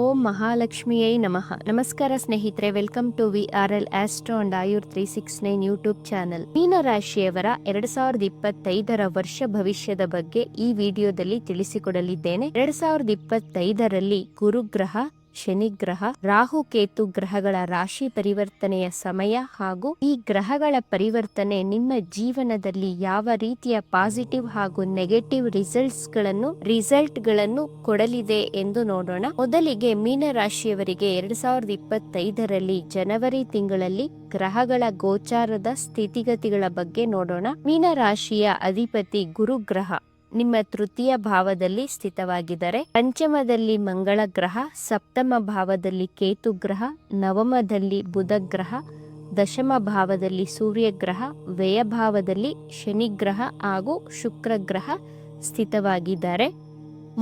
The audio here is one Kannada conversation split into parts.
ಓಂ ಮಹಾಲಕ್ಷ್ಮಿಯೇ ನಮಃ. ನಮಸ್ಕಾರ ಸ್ನೇಹಿತರೆ, welcome to VRL astro and Ayur 369 YouTube channel. ಮೀನರಾಶಿಯವರ 2025ರ ವರ್ಷ ಭವಿಷ್ಯದ ಬಗ್ಗೆ ಈ ವಿಡಿಯೋದಲ್ಲಿ ತಿಳಿಸಿಕೊಡಲಿದ್ದೇನೆ. 2025ರಲ್ಲಿ ಗುರುಗ್ರಹ, ಶನಿಗ್ರಹ, ರಾಹು ಕೇತು ಗ್ರಹಗಳ ರಾಶಿ ಪರಿವರ್ತನೆಯ ಸಮಯ ಹಾಗೂ ಈ ಗ್ರಹಗಳ ಪರಿವರ್ತನೆ ನಿಮ್ಮ ಜೀವನದಲ್ಲಿ ಯಾವ ರೀತಿಯ ಪಾಸಿಟಿವ್ ಹಾಗೂ ನೆಗೆಟಿವ್ ರಿಸಲ್ಟ್ ಗಳನ್ನು ಕೊಡಲಿದೆ ಎಂದು ನೋಡೋಣ. ಮೊದಲಿಗೆ ಮೀನರಾಶಿಯವರಿಗೆ 2025ರಲ್ಲಿ ಜನವರಿ ತಿಂಗಳಲ್ಲಿ ಗ್ರಹಗಳ ಗೋಚಾರದ ಸ್ಥಿತಿಗತಿಗಳ ಬಗ್ಗೆ ನೋಡೋಣ. ಮೀನರಾಶಿಯ ಅಧಿಪತಿ ಗುರುಗ್ರಹ ನಿಮ್ಮ ತೃತೀಯ ಭಾವದಲ್ಲಿ ಸ್ಥಿತವಾಗಿದ್ದಾರೆ. ಪಂಚಮದಲ್ಲಿ ಮಂಗಳ ಗ್ರಹ, ಸಪ್ತಮ ಭಾವದಲ್ಲಿ ಕೇತು ಗ್ರಹ, ನವಮದಲ್ಲಿ ಬುಧ ಗ್ರಹ, ದಶಮ ಭಾವದಲ್ಲಿ ಸೂರ್ಯ ಗ್ರಹ, ವ್ಯಯಭಾವದಲ್ಲಿ ಶನಿ ಗ್ರಹ ಹಾಗೂ ಶುಕ್ರ ಗ್ರಹ ಸ್ಥಿತವಾಗಿದ್ದಾರೆ.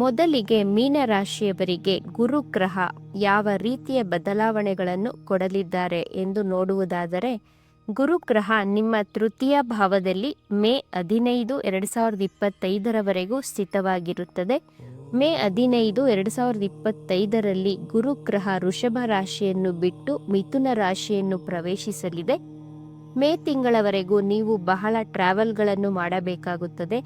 ಮೊದಲಿಗೆ ಮೀನರಾಶಿಯವರಿಗೆ ಗುರುಗ್ರಹ ಯಾವ ರೀತಿಯ ಬದಲಾವಣೆಗಳನ್ನು ಕೊಡಲಿದ್ದಾರೆ ಎಂದು ನೋಡುವುದಾದರೆ, ಗುರುಗ್ರಹ ನಿಮ್ಮ ತೃತೀಯ ಭಾವದಲ್ಲಿ ಮೇ 15, 2025ರವರೆಗೂ ಸ್ಥಿತವಾಗಿರುತ್ತದೆ. ಮೇ 15, 2025ರಲ್ಲಿ ಗುರುಗ್ರಹ ವೃಷಭ ರಾಶಿಯನ್ನು ಬಿಟ್ಟು ಮಿಥುನ ರಾಶಿಯನ್ನು ಪ್ರವೇಶಿಸಲಿದೆ. ಮೇ ತಿಂಗಳವರೆಗೂ ನೀವು ಬಹಳ ಟ್ರಾವೆಲ್ಗಳನ್ನು ಮಾಡಬೇಕಾಗುತ್ತದೆ.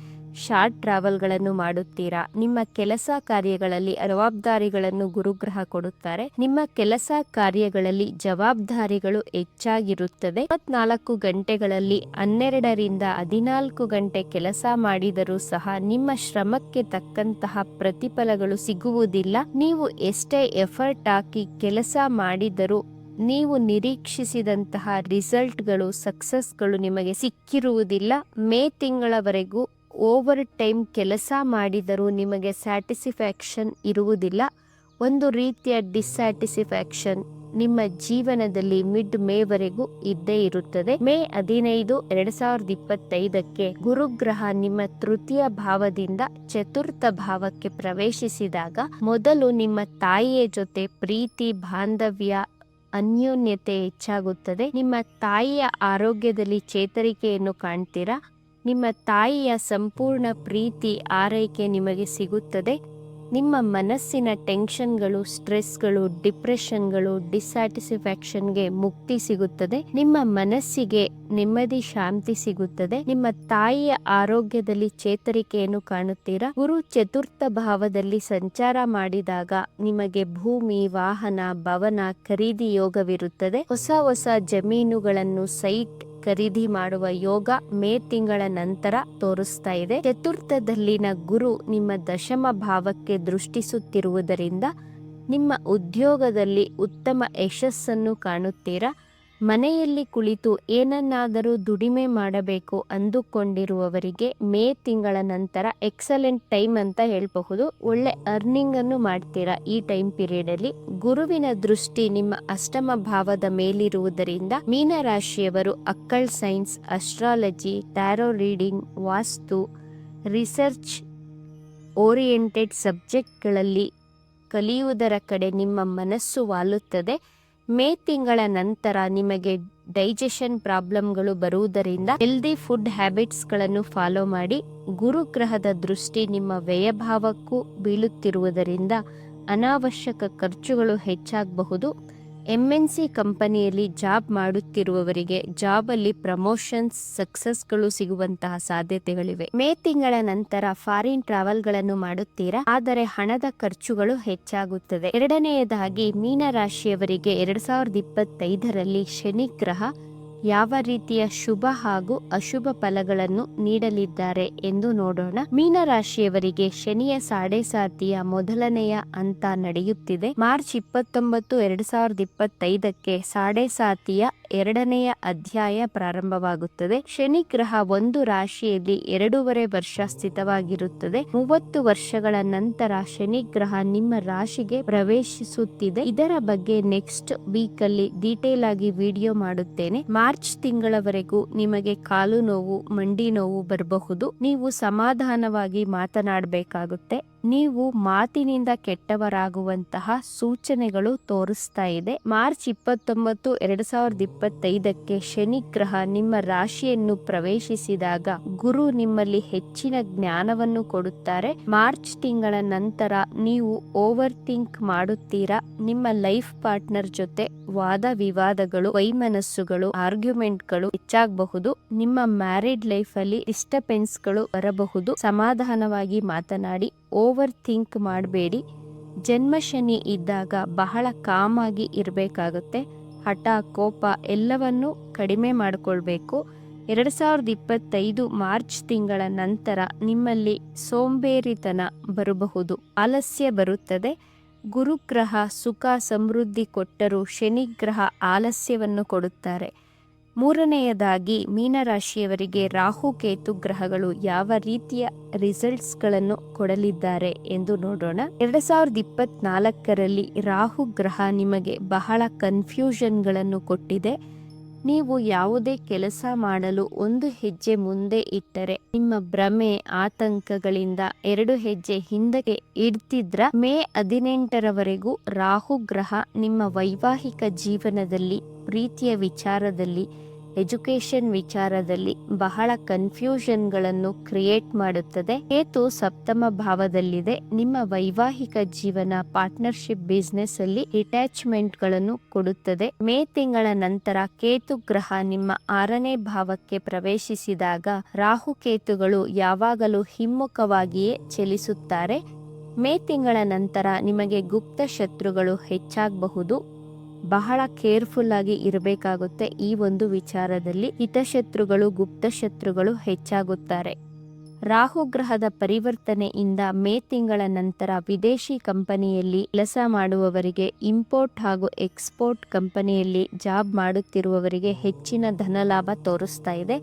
ಶಾರ್ಟ್ ಟ್ರಾವೆಲ್ಗಳನ್ನು ಮಾಡುತ್ತೀರಾ. ನಿಮ್ಮ ಕೆಲಸ ಕಾರ್ಯಗಳಲ್ಲಿ ಜವಾಬ್ದಾರಿಗಳನ್ನು ಗುರುಗ್ರಹ ಕೊಡುತ್ತಾರೆ. ನಿಮ್ಮ ಕೆಲಸ ಕಾರ್ಯಗಳಲ್ಲಿ ಜವಾಬ್ದಾರಿಗಳು ಹೆಚ್ಚಾಗಿರುತ್ತದೆ. 24 ಗಂಟೆಗಳಲ್ಲಿ 12ರಿಂದ 14 ಗಂಟೆ ಕೆಲಸ ಮಾಡಿದರೂ ಸಹ ನಿಮ್ಮ ಶ್ರಮಕ್ಕೆ ತಕ್ಕಂತಹ ಪ್ರತಿಫಲಗಳು ಸಿಗುವುದಿಲ್ಲ. ನೀವು ಎಷ್ಟೇ ಎಫರ್ಟ್ ಹಾಕಿ ಕೆಲಸ ಮಾಡಿದರೂ ನೀವು ನಿರೀಕ್ಷಿಸಿದಂತಹ ರಿಸಲ್ಟ್ಗಳು, ಸಕ್ಸಸ್ಗಳು ನಿಮಗೆ ಸಿಕ್ಕಿರುವುದಿಲ್ಲ. ಮೇ ತಿಂಗಳವರೆಗೂ ಓವರ್ ಟೈಮ್ ಕೆಲಸ ಮಾಡಿದರೂ ನಿಮಗೆ ಸ್ಯಾಟಿಸ್ಫ್ಯಾಕ್ಷನ್ ಇರುವುದಿಲ್ಲ. ಒಂದು ರೀತಿಯ ಡಿಸ್ಸ್ಯಾಟಿಸ್ಫ್ಯಾಕ್ಷನ್ ನಿಮ್ಮ ಜೀವನದಲ್ಲಿ ಮಿಡ್ ಮೇವರೆಗೂ ಇದ್ದೇ ಇರುತ್ತದೆ. ಮೇ 15, 2025ಕ್ಕೆ ಗುರುಗ್ರಹ ನಿಮ್ಮ ತೃತೀಯ ಭಾವದಿಂದ ಚತುರ್ಥ ಭಾವಕ್ಕೆ ಪ್ರವೇಶಿಸಿದಾಗ ಮೊದಲು ನಿಮ್ಮ ತಾಯಿಯ ಜೊತೆ ಪ್ರೀತಿ, ಬಾಂಧವ್ಯ, ಅನ್ಯೋನ್ಯತೆ ಹೆಚ್ಚಾಗುತ್ತದೆ. ನಿಮ್ಮ ತಾಯಿಯ ಆರೋಗ್ಯದಲ್ಲಿ ಚೇತರಿಕೆಯನ್ನು ಕಾಣ್ತೀರಾ. ನಿಮ್ಮ ತಾಯಿಯ ಸಂಪೂರ್ಣ ಪ್ರೀತಿ, ಆರೈಕೆ ನಿಮಗೆ ಸಿಗುತ್ತದೆ. ನಿಮ್ಮ ಮನಸ್ಸಿನ ಟೆನ್ಷನ್ಗಳು, ಸ್ಟ್ರೆಸ್ಗಳು, ಡಿಪ್ರೆಷನ್ಗಳು, ಡಿಸ್ಸ್ಯಾಟಿಸ್ಫ್ಯಾಕ್ಷನ್ಗೆ ಮುಕ್ತಿ ಸಿಗುತ್ತದೆ. ನಿಮ್ಮ ಮನಸ್ಸಿಗೆ ನೆಮ್ಮದಿ, ಶಾಂತಿ ಸಿಗುತ್ತದೆ. ನಿಮ್ಮ ತಾಯಿಯ ಆರೋಗ್ಯದಲ್ಲಿ ಚೇತರಿಕೆಯನ್ನು ಕಾಣುತ್ತೀರಾ. ಗುರು ಚತುರ್ಥ ಭಾವದಲ್ಲಿ ಸಂಚಾರ ಮಾಡಿದಾಗ ನಿಮಗೆ ಭೂಮಿ, ವಾಹನ, ಭವನ ಖರೀದಿ ಯೋಗವಿರುತ್ತದೆ. ಹೊಸ ಜಮೀನುಗಳನ್ನು, ಸೈಟ್ ಖರೀದಿ ಮಾಡುವ ಯೋಗ ಮೇ ತಿಂಗಳ ನಂತರ ತೋರಿಸ್ತಾ ಇದೆ. ಚತುರ್ಥದಲ್ಲಿನ ಗುರು ನಿಮ್ಮ ದಶಮ ಭಾವಕ್ಕೆ ದೃಷ್ಟಿಸುತ್ತಿರುವುದರಿಂದ ನಿಮ್ಮ ಉದ್ಯೋಗದಲ್ಲಿ ಉತ್ತಮ ಯಶಸ್ಸನ್ನು ಕಾಣುತ್ತೀರಾ. ಮನೆಯಲ್ಲಿ ಕುಳಿತು ಏನನ್ನಾದರೂ ದುಡಿಮೆ ಮಾಡಬೇಕು ಅಂದುಕೊಂಡಿರುವವರಿಗೆ ಮೇ ತಿಂಗಳ ನಂತರ ಎಕ್ಸಲೆಂಟ್ ಟೈಮ್ ಅಂತ ಹೇಳಬಹುದು. ಒಳ್ಳೆ ಅರ್ನಿಂಗ್ ಅನ್ನು ಮಾಡ್ತೀರಾ ಈ ಟೈಮ್ ಪೀರಿಯಡ್ ಅಲ್ಲಿ. ಗುರುವಿನ ದೃಷ್ಟಿ ನಿಮ್ಮ ಅಷ್ಟಮ ಭಾವದ ಮೇಲಿರುವುದರಿಂದ ಮೀನರಾಶಿಯವರು ಅಕ್ಕಲ್ ಸೈನ್ಸ್, ಅಸ್ಟ್ರಾಲಜಿ, ಟ್ಯಾರೋ ರೀಡಿಂಗ್, ವಾಸ್ತು, ರಿಸರ್ಚ್ ಓರಿಯೆಂಟೆಡ್ ಸಬ್ಜೆಕ್ಟ್ಗಳಲ್ಲಿ ಕಲಿಯುವುದರ ಕಡೆ ನಿಮ್ಮ ಮನಸ್ಸು ವಾಲುತ್ತದೆ. ಮೇ ತಿಂಗಳ ನಂತರ ನಿಮಗೆ ಡೈಜೆಷನ್ ಪ್ರಾಬ್ಲಮ್ಗಳು ಬರುವುದರಿಂದ ಹೆಲ್ದಿ ಫುಡ್ ಹ್ಯಾಬಿಟ್ಸ್ಗಳನ್ನು ಫಾಲೋ ಮಾಡಿ. ಗುರುಗ್ರಹದ ದೃಷ್ಟಿ ನಿಮ್ಮ ವ್ಯಯಭಾವಕ್ಕೂ ಬೀಳುತ್ತಿರುವುದರಿಂದ ಅನಾವಶ್ಯಕ ಖರ್ಚುಗಳು ಹೆಚ್ಚಾಗಬಹುದು. MNC ಕಂಪನಿಯಲ್ಲಿ ಜಾಬ್ ಮಾಡುತ್ತಿರುವವರಿಗೆ ಜಾಬ್ ಅಲ್ಲಿ ಪ್ರಮೋಷನ್ಸ್, ಸಕ್ಸಸ್ಗಳು ಸಿಗುವಂತಹ ಸಾಧ್ಯತೆಗಳಿವೆ. ಮೇ ತಿಂಗಳ ನಂತರ ಫಾರಿನ್ ಟ್ರಾವೆಲ್ಗಳನ್ನು ಮಾಡುತ್ತೀರಾ, ಆದರೆ ಹಣದ ಖರ್ಚುಗಳು ಹೆಚ್ಚಾಗುತ್ತದೆ. ಎರಡನೆಯದಾಗಿ ಮೀನರಾಶಿಯವರಿಗೆ 2025ರಲ್ಲಿ ಶನಿ ಗ್ರಹ ಯಾವ ರೀತಿಯ ಶುಭ ಹಾಗೂ ಅಶುಭ ಫಲಗಳನ್ನು ನೀಡಲಿದ್ದಾರೆ ಎಂದು ನೋಡೋಣ. ಮೀನರಾಶಿಯವರಿಗೆ ಶನಿಯ ಸಾಡೆಸಾತಿಯ ಮೊದಲನೆಯ ಹಂತ ನಡೆಯುತ್ತಿದೆ. ಮಾರ್ಚ್ 29, 2025ಕ್ಕೆ ಸಾಡೆಸಾತಿಯ 2ನೆಯ ಅಧ್ಯಾಯ ಪ್ರಾರಂಭವಾಗುತ್ತದೆ. ಶನಿ ಗ್ರಹ ಒಂದು ರಾಶಿಯಲ್ಲಿ 2.5 ವರ್ಷ ಸ್ಥಿತವಾಗಿರುತ್ತದೆ. 30 ವರ್ಷಗಳ ನಂತರ ಶನಿ ಗ್ರಹ ನಿಮ್ಮ ರಾಶಿಗೆ ಪ್ರವೇಶಿಸುತ್ತಿದೆ. ಇದರ ಬಗ್ಗೆ ನೆಕ್ಸ್ಟ್ ವೀಕ್ ಅಲ್ಲಿ ಡೀಟೇಲ್ ಆಗಿ ವಿಡಿಯೋ ಮಾಡುತ್ತೇನೆ. ಮಾರ್ಚ್ ತಿಂಗಳವರೆಗೂ ನಿಮಗೆ ಕಾಲು ನೋವು, ಮಂಡಿ ನೋವು ಬರಬಹುದು. ನೀವು ಸಮಾಧಾನವಾಗಿ ಮಾತನಾಡಬೇಕಾಗುತ್ತೆ. ನೀವು ಮಾತಿನಿಂದ ಕೆಟ್ಟವರಾಗುವಂತಹ ಸೂಚನೆಗಳು ತೋರಿಸ್ತಾ ಇದೆ. ಮಾರ್ಚ್ 29, 2025ಕ್ಕೆ ಶನಿ ಗ್ರಹ ನಿಮ್ಮ ರಾಶಿಯನ್ನು ಪ್ರವೇಶಿಸಿದಾಗ ಗುರು ನಿಮ್ಮಲ್ಲಿ ಹೆಚ್ಚಿನ ಜ್ಞಾನವನ್ನು ಕೊಡುತ್ತಾರೆ. ಮಾರ್ಚ್ ತಿಂಗಳ ನಂತರ ನೀವು ಓವರ್ ಥಿಂಕ್ ಮಾಡುತ್ತೀರಾ. ನಿಮ್ಮ ಲೈಫ್ ಪಾರ್ಟ್ನರ್ ಜೊತೆ ವಾದ ವಿವಾದಗಳು, ವೈಮನಸ್ಸುಗಳು, ಆರ್ಗ್ಯುಮೆಂಟ್ಗಳು ಹೆಚ್ಚಾಗಬಹುದು. ನಿಮ್ಮ ಮ್ಯಾರಿಡ್ ಲೈಫ್ ಅಲ್ಲಿ ಡಿಸ್ಟರ್ಬೆನ್ಸ್ ಗಳು ಬರಬಹುದು. ಸಮಾಧಾನವಾಗಿ ಮಾತನಾಡಿ, ಓವರ್ ಥಿಂಕ್ ಮಾಡಬೇಡಿ. ಜನ್ಮ ಶನಿ ಇದ್ದಾಗ ಬಹಳ ಕಾಮ್ ಆಗಿ ಇರಬೇಕಾಗುತ್ತೆ. ಹಠ, ಕೋಪ ಎಲ್ಲವನ್ನು ಕಡಿಮೆ ಮಾಡಿಕೊಳ್ಬೇಕು. 2025 ಮಾರ್ಚ್ ತಿಂಗಳ ನಂತರ ನಿಮ್ಮಲ್ಲಿ ಸೋಂಬೇರಿತನ ಬರಬಹುದು, ಆಲಸ್ಯ ಬರುತ್ತದೆ. ಗುರುಗ್ರಹ ಸುಖ ಸಮೃದ್ಧಿ ಕೊಟ್ಟರೂ ಶನಿಗ್ರಹ ಆಲಸ್ಯವನ್ನು ಕೊಡುತ್ತಾರೆ. ಮೂರನೆಯದಾಗಿ ಮೀನರಾಶಿಯವರಿಗೆ ರಾಹು ಕೇತು ಗ್ರಹಗಳು ಯಾವ ರೀತಿಯ ರಿಸಲ್ಟ್ಸ್ಗಳನ್ನು ಕೊಡಲಿದ್ದಾರೆ ಎಂದು ನೋಡೋಣ. 2024ರಲ್ಲಿ ರಾಹು ಗ್ರಹ ನಿಮಗೆ ಬಹಳ ಕನ್ಫ್ಯೂಷನ್ಗಳನ್ನು ಕೊಟ್ಟಿದೆ. ನೀವು ಯಾವುದೇ ಕೆಲಸ ಮಾಡಲು ಒಂದು ಹೆಜ್ಜೆ ಮುಂದೆ ಇಟ್ಟರೆ ನಿಮ್ಮ ಭ್ರಮೆ, ಆತಂಕಗಳಿಂದ 2 ಹೆಜ್ಜೆ ಹಿಂದಕ್ಕೆ ಇಡ್ತಿದ್ರ. ಮೇ 18ರವರೆಗೂ ರಾಹು ಗ್ರಹ ನಿಮ್ಮ ವೈವಾಹಿಕ ಜೀವನದಲ್ಲಿ, ಪ್ರೀತಿಯ ವಿಚಾರದಲ್ಲಿ, ಎಜುಕೇಶನ್ ವಿಚಾರದಲ್ಲಿ ಬಹಳ ಕನ್ಫ್ಯೂಷನ್ಗಳನ್ನು ಕ್ರಿಯೇಟ್ ಮಾಡುತ್ತದೆ. ಕೇತು ಸಪ್ತಮ ಭಾವದಲ್ಲಿದೆ. ನಿಮ್ಮ ವೈವಾಹಿಕ ಜೀವನ, ಪಾರ್ಟ್ನರ್ಶಿಪ್, ಬಿಸ್ನೆಸ್ ಅಲ್ಲಿ ಡಿಟ್ಯಾಚ್ಮೆಂಟ್ ಗಳನ್ನು ಕೊಡುತ್ತದೆ. ಮೇ ತಿಂಗಳ ನಂತರ ಕೇತು ಗ್ರಹ ನಿಮ್ಮ 6ನೇ ಭಾವಕ್ಕೆ ಪ್ರವೇಶಿಸಿದಾಗ ರಾಹು ಕೇತುಗಳು ಯಾವಾಗಲೂ ಹಿಮ್ಮುಖವಾಗಿಯೇ ಚಲಿಸುತ್ತಾರೆ. ಮೇ ತಿಂಗಳ ನಂತರ ನಿಮಗೆ ಗುಪ್ತ ಶತ್ರುಗಳು ಹೆಚ್ಚಾಗಬಹುದು. ಬಹಳ ಕೇರ್ಫುಲ್ ಆಗಿ ಇರಬೇಕಾಗುತ್ತೆ. ಈ ಒಂದು ವಿಚಾರದಲ್ಲಿ ಹಿತಶತ್ರುಗಳು, ಗುಪ್ತ ಶತ್ರುಗಳು ಹೆಚ್ಚಾಗುತ್ತಾರೆ. ರಾಹು ಗ್ರಹದ ಪರಿವರ್ತನೆಯಿಂದ ಮೇ ತಿಂಗಳ ನಂತರ ವಿದೇಶಿ ಕಂಪನಿಯಲ್ಲಿ ಕೆಲಸ ಮಾಡುವವರಿಗೆ, ಇಂಪೋರ್ಟ್ ಹಾಗೂ ಎಕ್ಸ್ಪೋರ್ಟ್ ಕಂಪನಿಯಲ್ಲಿ ಜಾಬ್ ಮಾಡುತ್ತಿರುವವರಿಗೆ ಹೆಚ್ಚಿನ ಧನಲಾಭ ತೋರಿಸ್ತಾ ಇದೆ.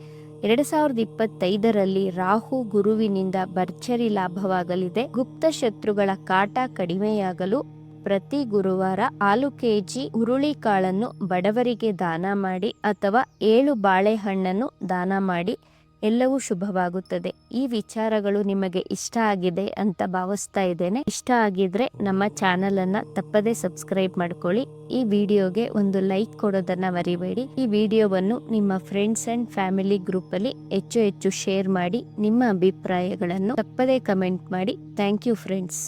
2025ರಲ್ಲಿ ರಾಹು ಗುರುವಿನಿಂದ ಭರ್ಜರಿ ಲಾಭವಾಗಲಿದೆ. ಗುಪ್ತ ಶತ್ರುಗಳ ಕಾಟ ಕಡಿಮೆಯಾಗಲು ಪ್ರತಿ ಗುರುವಾರ 4 kg ಹುರುಳಿಕಾಳನ್ನು ಬಡವರಿಗೆ ದಾನ ಮಾಡಿ ಅಥವಾ 7 ಬಾಳೆಹಣ್ಣನ್ನು ದಾನ ಮಾಡಿ. ಎಲ್ಲವೂ ಶುಭವಾಗುತ್ತದೆ. ಈ ವಿಚಾರಗಳು ನಿಮಗೆ ಇಷ್ಟ ಆಗಿದೆ ಅಂತ ಭಾವಿಸ್ತಾ ಇದ್ದೇನೆ. ಇಷ್ಟ ಆಗಿದ್ರೆ ನಮ್ಮ ಚಾನಲ್ ಅನ್ನ ತಪ್ಪದೇ ಸಬ್ಸ್ಕ್ರೈಬ್ ಮಾಡ್ಕೊಳ್ಳಿ. ಈ ವಿಡಿಯೋಗೆ ಒಂದು ಲೈಕ್ ಕೊಡೋದನ್ನ ಮರಿಬೇಡಿ. ಈ ವಿಡಿಯೋವನ್ನು ನಿಮ್ಮ ಫ್ರೆಂಡ್ಸ್ ಅಂಡ್ ಫ್ಯಾಮಿಲಿ ಗ್ರೂಪ್ ಅಲ್ಲಿ ಹೆಚ್ಚು ಶೇರ್ ಮಾಡಿ. ನಿಮ್ಮ ಅಭಿಪ್ರಾಯಗಳನ್ನು ತಪ್ಪದೇ ಕಮೆಂಟ್ ಮಾಡಿ. Thank you friends.